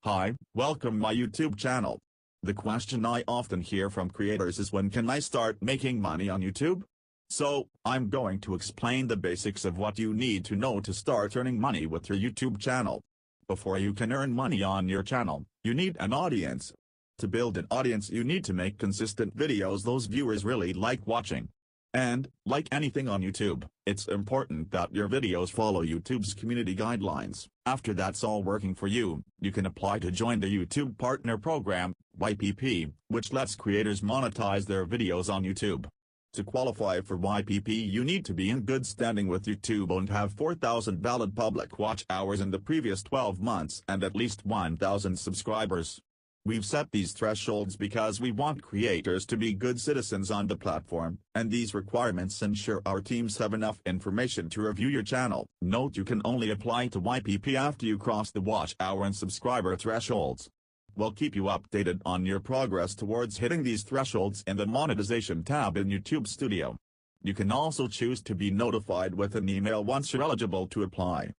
Hi, welcome my YouTube channel. The question I often hear from creators is when can I start making money on YouTube? So, I'm going to explain the basics of what you need to know to start earning money with your YouTube channel. Before you can earn money on your channel, you need an audience. To build an audience you need to make consistent videos those viewers really like watching. And, like anything on YouTube, it's important that your videos follow YouTube's community guidelines. After that's all working for you, you can apply to join the YouTube Partner Program, YPP, which lets creators monetize their videos on YouTube. To qualify for YPP you need to be in good standing with YouTube and have 4,000 valid public watch hours in the previous 12 months and at least 1,000 subscribers. We've set these thresholds because we want creators to be good citizens on the platform, and these requirements ensure our teams have enough information to review your channel. Note you can only apply to YPP after you cross the watch hour and subscriber thresholds. We'll keep you updated on your progress towards hitting these thresholds in the Monetization tab in YouTube Studio. You can also choose to be notified with an email once you're eligible to apply.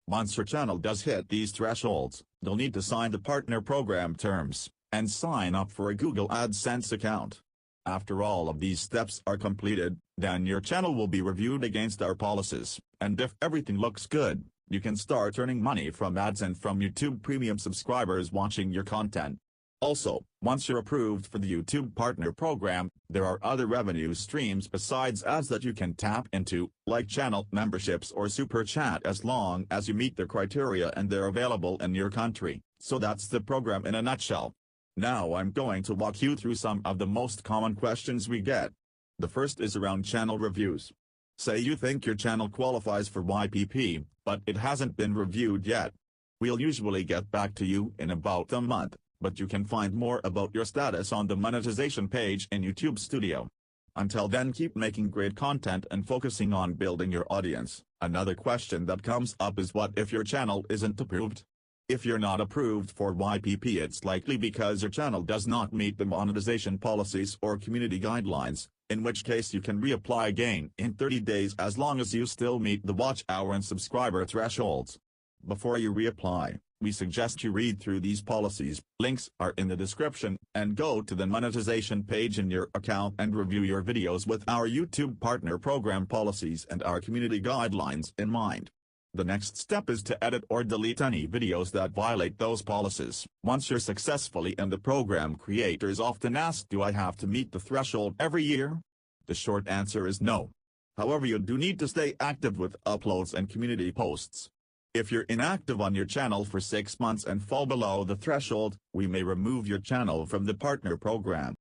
Once your channel does hit these thresholds, you'll need to sign the partner program terms, and sign up for a Google AdSense account. After all of these steps are completed, then your channel will be reviewed against our policies, and if everything looks good, you can start earning money from ads and from YouTube Premium subscribers watching your content. Also, once you're approved for the YouTube Partner Program, there are other revenue streams besides ads that you can tap into, like channel memberships or Super Chat as long as you meet the criteria and they're available in your country. So that's the program in a nutshell. Now I'm going to walk you through some of the most common questions we get. The first is around channel reviews. Say you think your channel qualifies for YPP, but it hasn't been reviewed yet. We'll usually get back to you in about a month. But you can find more about your status on the monetization page in YouTube Studio. Until then, keep making great content and focusing on building your audience. Another question that comes up is what if your channel isn't approved? If you're not approved for YPP, it's likely because your channel does not meet the monetization policies or community guidelines, in which case you can reapply again in 30 days as long as you still meet the watch hour and subscriber thresholds. Before you reapply, we suggest you read through these policies, links are in the description, and go to the monetization page in your account and review your videos with our YouTube Partner Program policies and our community guidelines in mind. The next step is to edit or delete any videos that violate those policies. Once you're successfully in the program, creators often ask, do I have to meet the threshold every year? The short answer is no. However, you do need to stay active with uploads and community posts. If you're inactive on your channel for 6 months and fall below the threshold, we may remove your channel from the partner program.